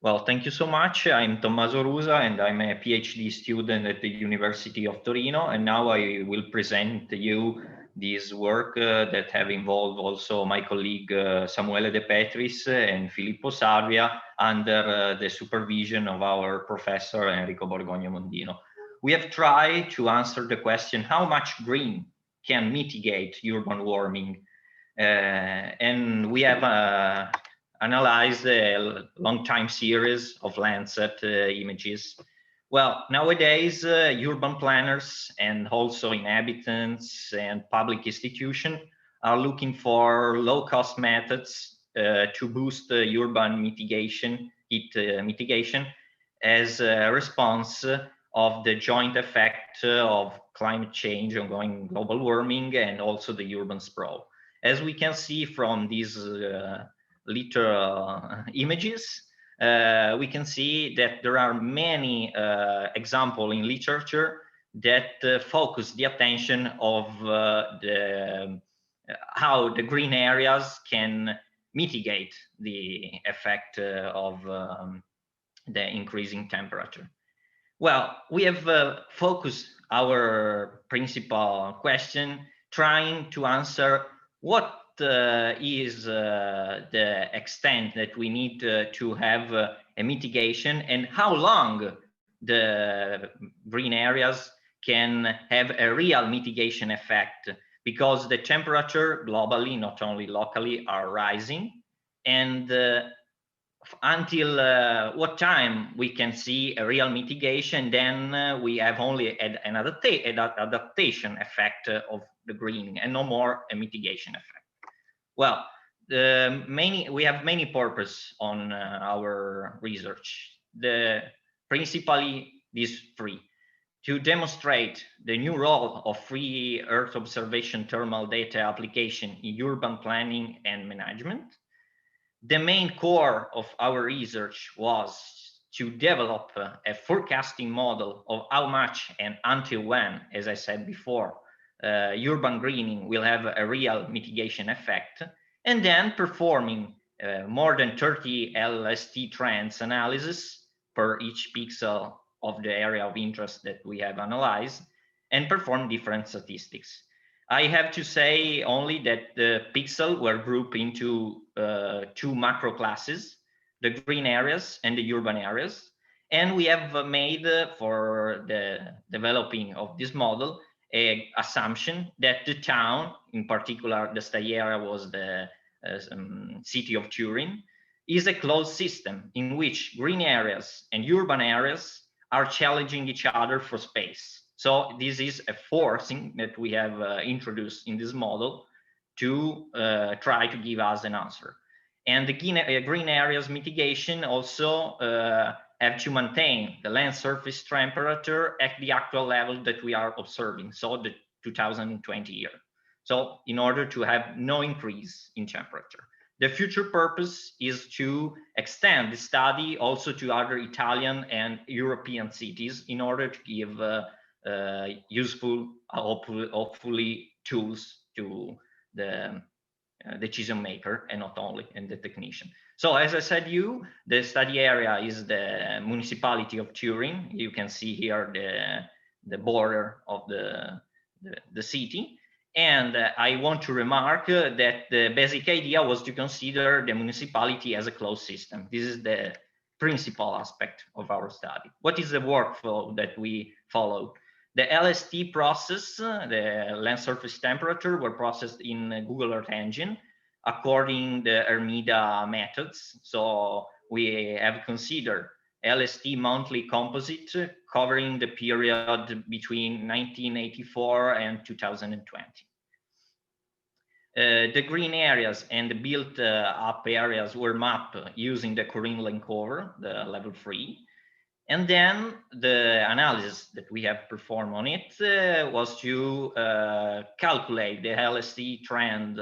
Well, thank you so much. I'm Tommaso Orusa, and I'm a PhD student at the University of Torino. And now I will present to you this work that have involved also my colleague Samuele De Petris and Filippo Sarvia under the supervision of our professor Enrico Borgogno-Mondino. We have tried to answer the question, how much green can mitigate urban warming? And we have analyzed a long time series of Landsat images. Well, nowadays, urban planners and also inhabitants and public institutions are looking for low-cost methods to boost urban mitigation, heat mitigation, as a response of the joint effect of climate change, ongoing global warming, and also the urban sprawl. As we can see from these literal images, we can see that there are many examples in literature that focus the attention of how the green areas can mitigate the effect of the increasing temperature. Well, we have focused our principal question trying to answer what is the extent that we need to have a mitigation, and how long the green areas can have a real mitigation effect, because the temperature globally, not only locally, are rising. And until what time we can see a real mitigation, then we have only an adaptation effect of the greening and no more a mitigation effect. Well, we have many purposes on our research. Principally these three: to demonstrate the new role of free Earth observation thermal data application in urban planning and management. The main core of our research was to develop a forecasting model of how much and until when, as I said before, urban greening will have a real mitigation effect, and then performing more than 30 LST trends analysis per each pixel of the area of interest that we have analyzed, and perform different statistics. I have to say only that the pixels were grouped into two macro classes, the green areas and the urban areas. And we have made for the developing of this model an assumption that the town, in particular the study area was the city of Turin, is a closed system in which green areas and urban areas are challenging each other for space. So this is a forcing that we have introduced in this model to try to give us an answer. And the green areas mitigation also have to maintain the land surface temperature at the actual level that we are observing, so the 2020 year. So in order to have no increase in temperature. The future purpose is to extend the study also to other Italian and European cities in order to give useful, hopefully, tools to the decision maker and not only in the technician. So as I said, the study area is the municipality of Turin. You can see here the border of the city. And I want to remark that the basic idea was to consider the municipality as a closed system. This is the principal aspect of our study. What is the workflow that we followed? The LST process, the land surface temperature, were processed in Google Earth Engine according the Hermida methods. So we have considered LST monthly composite covering the period between 1984 and 2020. The green areas and the built up areas were mapped using the Corine cover, the level 3. And then the analysis that we have performed on it was to calculate the LST trend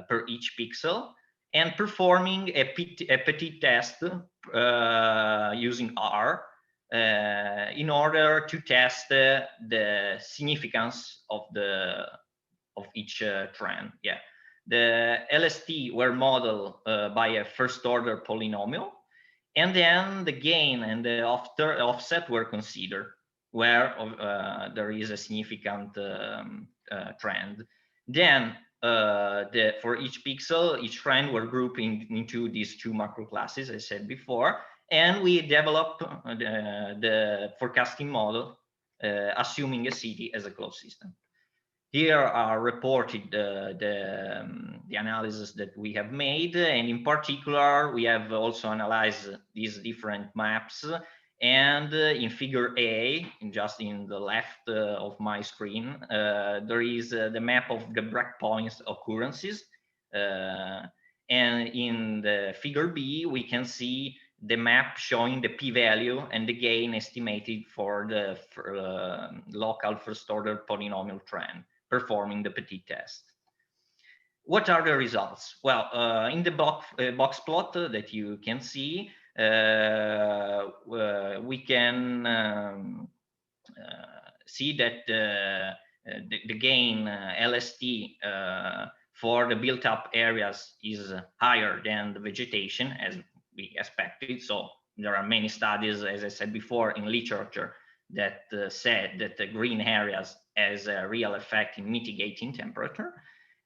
per each pixel and performing a petit test using R in order to test the significance of each trend. Yeah, the LST were modeled by a first order polynomial, And then the gain and the offset were considered, where there is a significant trend. Then for each pixel, each trend were grouping into these two macro classes, as I said before, and we developed the forecasting model, assuming a city as a closed system. Here are reported the analysis that we have made, and in particular, we have also analyzed these different maps. And in figure A, just in the left of my screen, there is the map of the breakpoints occurrences. And in the figure B, we can see the map showing the p-value and the gain estimated for the local first-order polynomial trend performing the petit test. What are the results? Well, in the box plot that you can see, we can see that the gain LST for the built-up areas is higher than the vegetation, as we expected. So there are many studies, as I said before, in literature that said that the green areas has a real effect in mitigating temperature.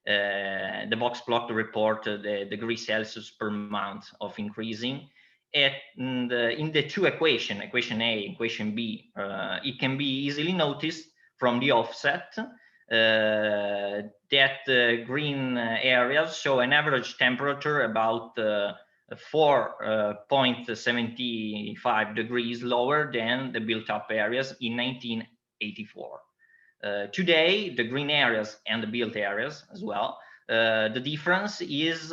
The box plot report the degrees Celsius per month of increasing. In the two equations, equation A, equation B, it can be easily noticed from the offset that green areas show an average temperature about 4.75 degrees lower than the built-up areas in 1984. Today, the green areas and the built areas as well, the difference is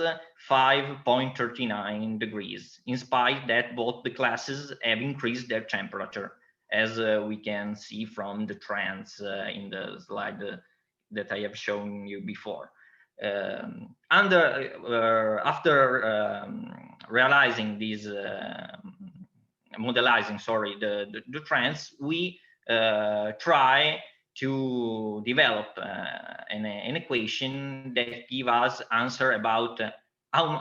5.39 degrees, in spite that both the classes have increased their temperature, as we can see from the trends in the slide that I have shown you before. After realizing these, modelizing, sorry, the trends, we try to develop an equation that give us answer about how,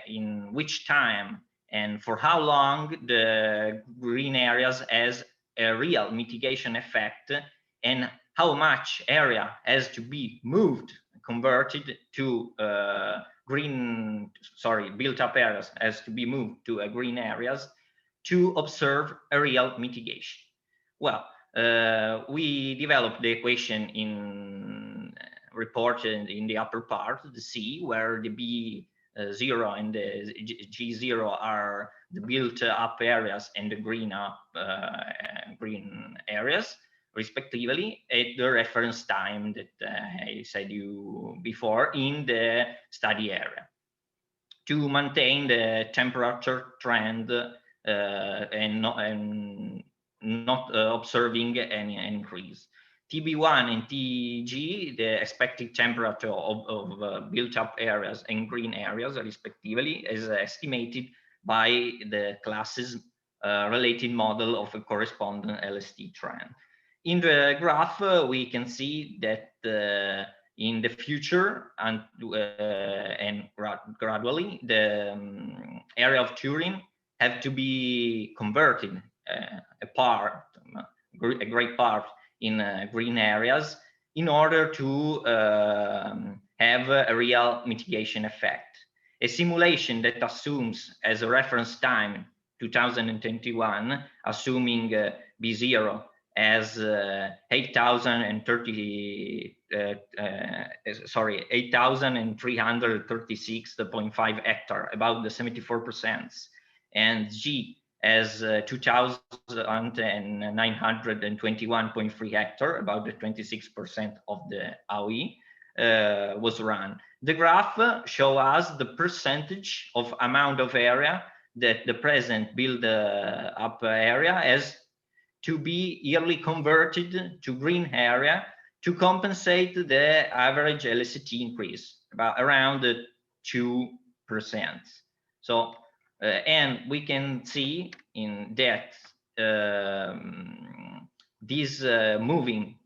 in which time and for how long the green areas has a real mitigation effect, and how much area has to be moved, converted to built-up areas has to be moved to green areas to observe a real mitigation. Well, we developed the equation reported in the upper part, the C, where the B0 and the G0 are the built-up areas and the green areas, respectively, at the reference time that I said you before in the study area, to maintain the temperature trend and not observing any increase. TB1 and TG, the expected temperature of built-up areas and green areas, respectively, is estimated by the classes related model of a corresponding LST trend. In the graph, we can see that in the future and gradually, the area of Turin have to be converted a great part in green areas in order to have a real mitigation effect. A simulation that assumes as a reference time 2021, assuming B0 as 8,336.5 hectare, about the 74%, and G as 2,921.3 hectare, about the 26% of the AOE, was run. The graph shows us the percentage of amount of area that the present build-up area has to be yearly converted to green area to compensate the average LST increase, about around 2%. So, and we can see in that this moving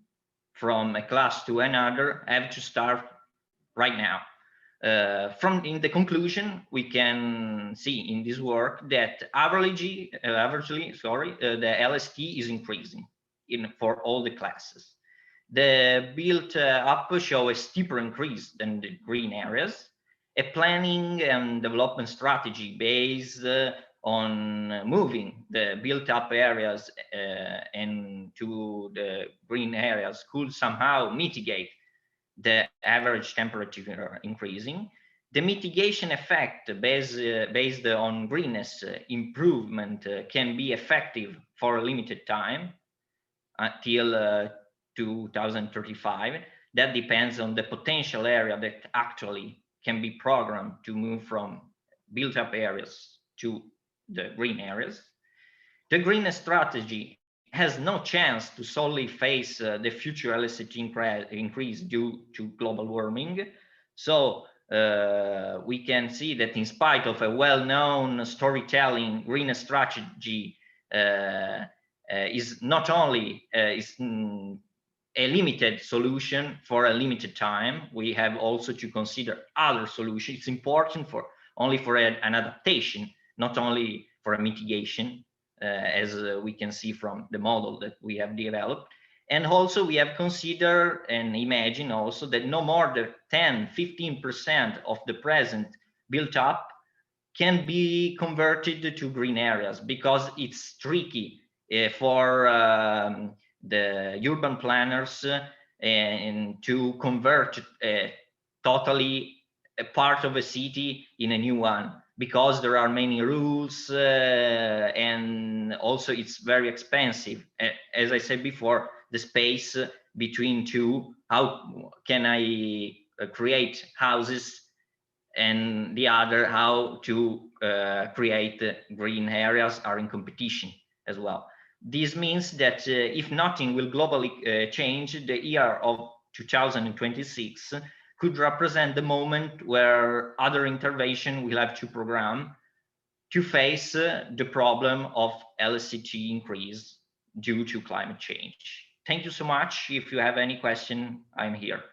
from a class to another have to start right now. From in the conclusion, we can see in this work that averagely, the LST is increasing for all the classes. The built up show a steeper increase than the green areas. A planning and development strategy based on moving the built up areas and to the green areas could somehow mitigate the average temperature increasing. The mitigation effect based on greenness improvement can be effective for a limited time until 2035. That depends on the potential area that actually can be programmed to move from built up areas to the green areas. The greenness strategy has no chance to solely face the future electricity increase due to global warming. So we can see that in spite of a well-known storytelling, greenness strategy is not only a limited solution for a limited time. We have also to consider other solutions. It's important for only for an adaptation, not only for a mitigation, as we can see from the model that we have developed. And also we have considered and imagined also that no more than 10-15% of the present built up can be converted to green areas, because it's tricky for the urban planners and to convert totally a part of a city in a new one, because there are many rules and also it's very expensive. As I said before, the space between two, how can I create houses, and the other, how to create green areas, are in competition as well. This means that if nothing will globally change, the year of 2026 could represent the moment where other intervention will have to program to face the problem of LSCT increase due to climate change. Thank you so much. If you have any question, I'm here.